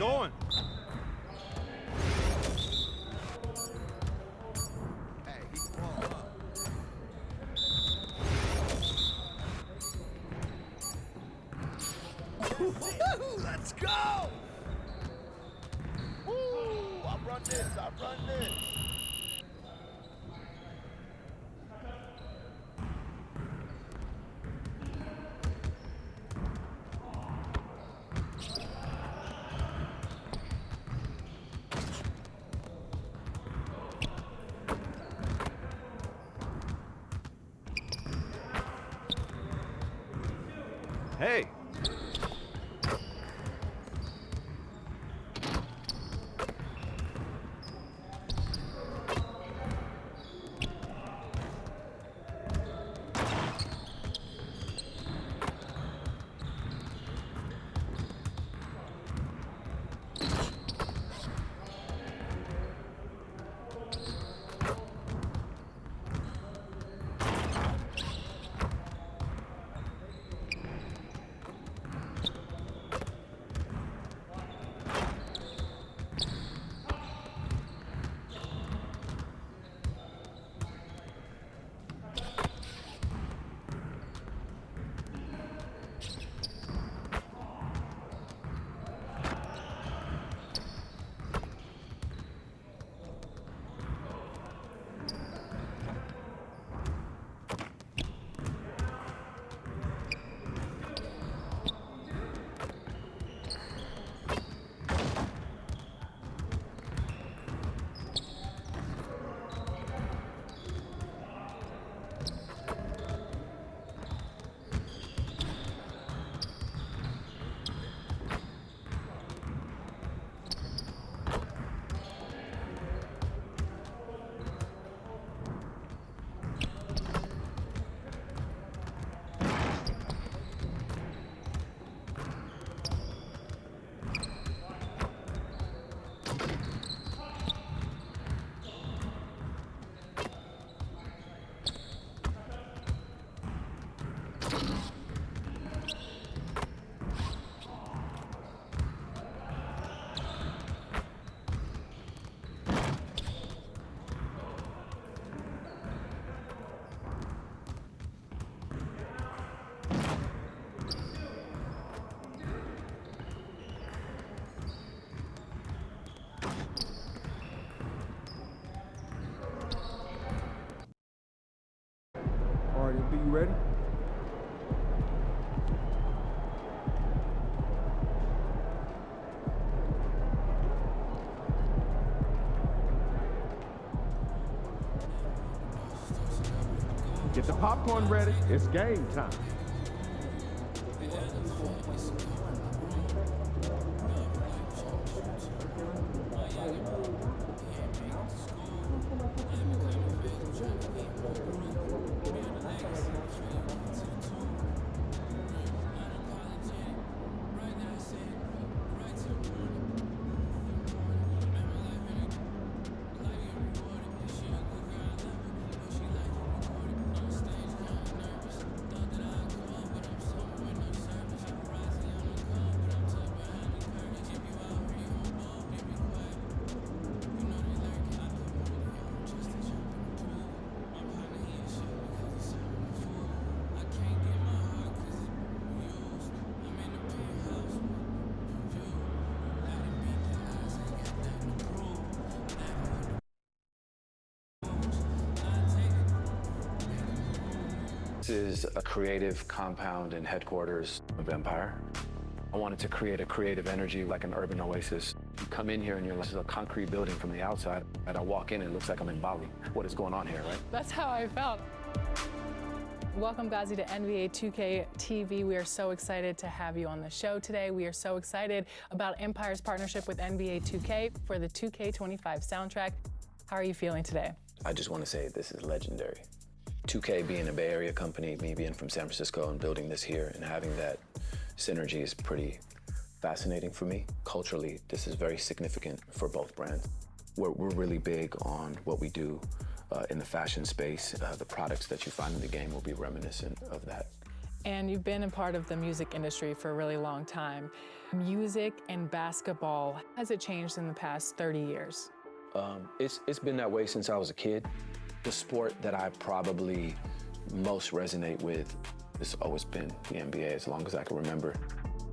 going. Hey, he can ball up. Let's go! Ooh, I run this. Hey. All right, be you ready? Get the popcorn ready. It's game time. This is a creative compound and headquarters of Empire. I wanted to create a creative energy like an urban oasis. You come in here and you're like, this is a concrete building from the outside, and I walk in and it looks like I'm in Bali. What is going on here, right? That's how I felt. Welcome, Ghazi, to NBA 2K TV. We are so excited to have you on the show today. We are so excited about Empire's partnership with NBA 2K for the 2K25 soundtrack. How are you feeling today? I just want to say this is legendary. 2K being a Bay Area company, me being from San Francisco and building this here and having that synergy is pretty fascinating for me. Culturally, this is very significant for both brands. We're really big on what we do in the fashion space. The products that you find in the game will be reminiscent of that. And you've been a part of the music industry for a really long time. Music and basketball, has it changed in the past 30 years? It's been that way since I was a kid. The sport that I probably most resonate with has always been the NBA, as long as I can remember.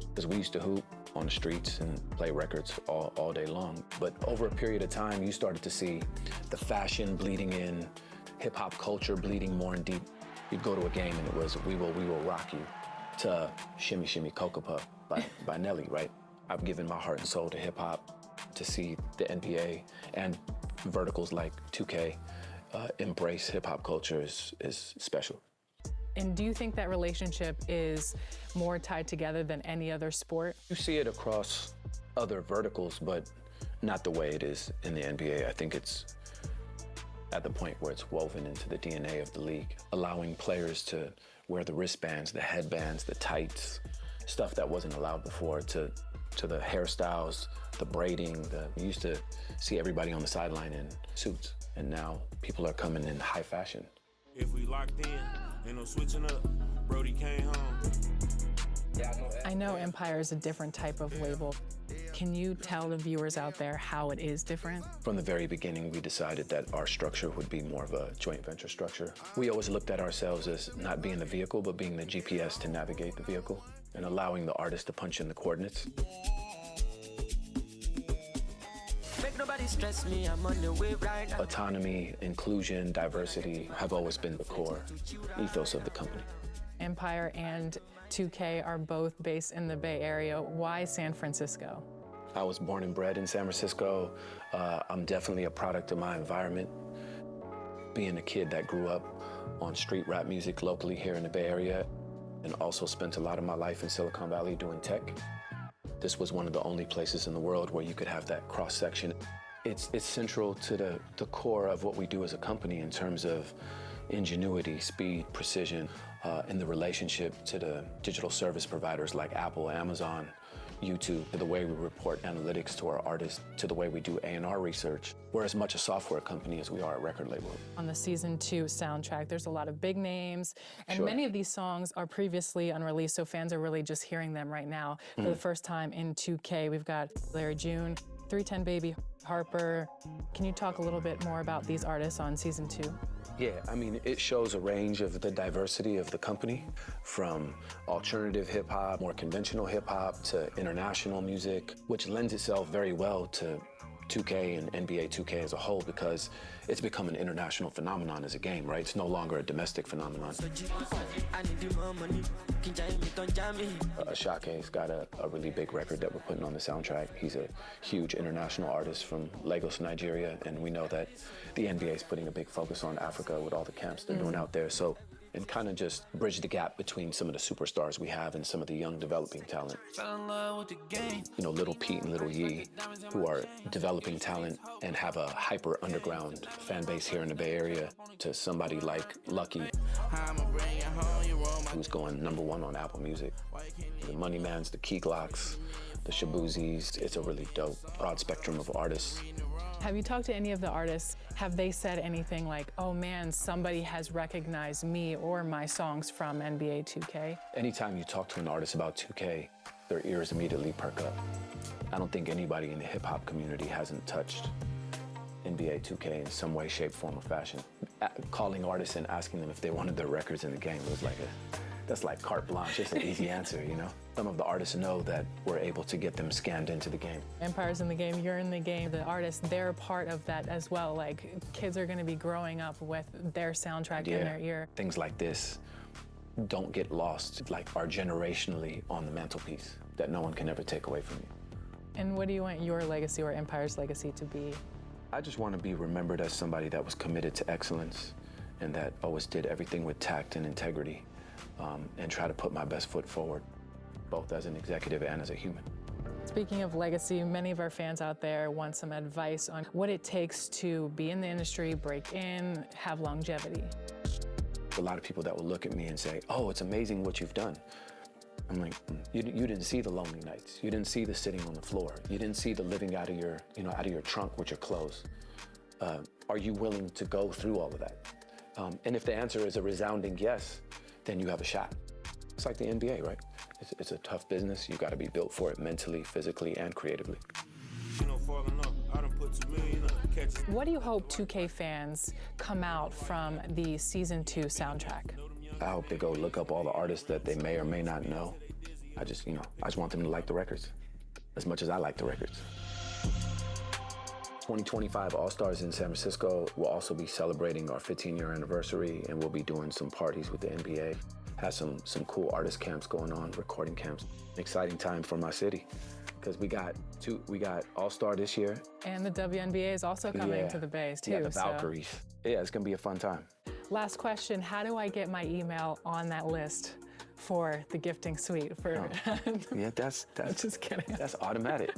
Because we used to hoop on the streets and play records all day long. But over a period of time, you started to see the fashion bleeding in, hip hop culture bleeding more in deep. You'd go to a game and it was We Will Rock You to Shimmy Shimmy Cocoa Puff by Nelly, right? I've given my heart and soul to hip hop. To see the NBA and verticals like 2K embrace hip hop culture is special. And do you think that relationship is more tied together than any other sport? You see it across other verticals, but not the way it is in the NBA. I think it's at the point where it's woven into the DNA of the league, allowing players to wear the wristbands, the headbands, the tights, stuff that wasn't allowed before, to the hairstyles, the braiding. You used to see everybody on the sideline in suits, and now people are coming in high fashion. If we locked in, ain't no switching up. Brody came home. I know Empire is a different type of label. Can you tell the viewers out there how it is different? From the very beginning, we decided that our structure would be more of a joint venture structure. We always looked at ourselves as not being the vehicle, but being the GPS to navigate the vehicle and allowing the artist to punch in the coordinates. Make nobody stress me, I'm on the way right now. Autonomy, inclusion, diversity have always been the core ethos of the company. Empire and 2K are both based in the Bay Area. Why San Francisco? I was born and bred in San Francisco. I'm definitely a product of my environment. Being a kid that grew up on street rap music locally here in the Bay Area, and also spent a lot of my life in Silicon Valley doing tech. This was one of the only places in the world where you could have that cross-section. It's central to the core of what we do as a company in terms of ingenuity, speed, precision, and the relationship to the digital service providers like Apple, Amazon, YouTube, to the way we report analytics to our artists, to the way we do A&R research. We're as much a software company as we are a record label. On the season 2 soundtrack, there's a lot of big names, and Sure. many of these songs are previously unreleased, so fans are really just hearing them right now for the first time in 2K. We've got Larry June, 310 Baby, Harper. Can you talk a little bit more about these artists on season 2? Yeah, I mean, it shows a range of the diversity of the company, from alternative hip hop, more conventional hip hop, to international music, which lends itself very well to 2K and NBA 2K as a whole, because it's become an international phenomenon as a game, right? It's no longer a domestic phenomenon. Ashake's got a really big record that we're putting on the soundtrack. He's a huge international artist from Lagos, Nigeria, and we know that the NBA is putting a big focus on Africa with all the camps they're doing out there. So, and kind of just bridge the gap between some of the superstars we have and some of the young developing talent. You know, Little Pete and Little Yee, who are developing talent and have a hyper underground fan base here in the Bay Area, to somebody like Lucky, who's going #1 on Apple Music. The Money Mans, the Key Glocks, the Shabuzis. It's a really dope, broad spectrum of artists. Have you talked to any of the artists? Have they said anything like, oh man, somebody has recognized me or my songs from NBA 2K? Anytime you talk to an artist about 2K, their ears immediately perk up. I don't think anybody in the hip hop community hasn't touched NBA 2K in some way, shape, form, or fashion. Calling artists and asking them if they wanted their records in the game was like that's like carte blanche. It's an easy answer, you know? Some of the artists know that we're able to get them scanned into the game. Empire's in the game, you're in the game. The artists, they're part of that as well. Like, kids are gonna be growing up with their soundtrack in their ear. Things like this don't get lost, like are generationally on the mantelpiece that no one can ever take away from you. And what do you want your legacy or Empire's legacy to be? I just want to be remembered as somebody that was committed to excellence and that always did everything with tact and integrity, and try to put my best foot forward, both as an executive and as a human. Speaking of legacy, many of our fans out there want some advice on what it takes to be in the industry, break in, have longevity. A lot of people that will look at me and say, oh, it's amazing what you've done. I'm like, you didn't see the lonely nights. You didn't see the sitting on the floor. You didn't see the living out of your trunk with your clothes. Are you willing to go through all of that? And if the answer is a resounding yes, then you have a shot. It's like the NBA, right? It's a tough business. You got to be built for it mentally, physically, and creatively. You know, falling up, I done put 2 million up, catches. What do you hope 2K fans come out from the Season 2 soundtrack? I hope they go look up all the artists that they may or may not know. I just want them to like the records as much as I like the records. 2025 All-Stars in San Francisco will also be celebrating our 15-year anniversary, and we'll be doing some parties with the NBA. Has some cool artist camps going on, recording camps. Exciting time for my city, because we got All-Star this year. And the WNBA is also coming to the Bays too. Yeah, the Valkyries. Yeah, it's gonna be a fun time. Last question, how do I get my email on that list for the gifting suite? Yeah, that's Just kidding. That's automatic.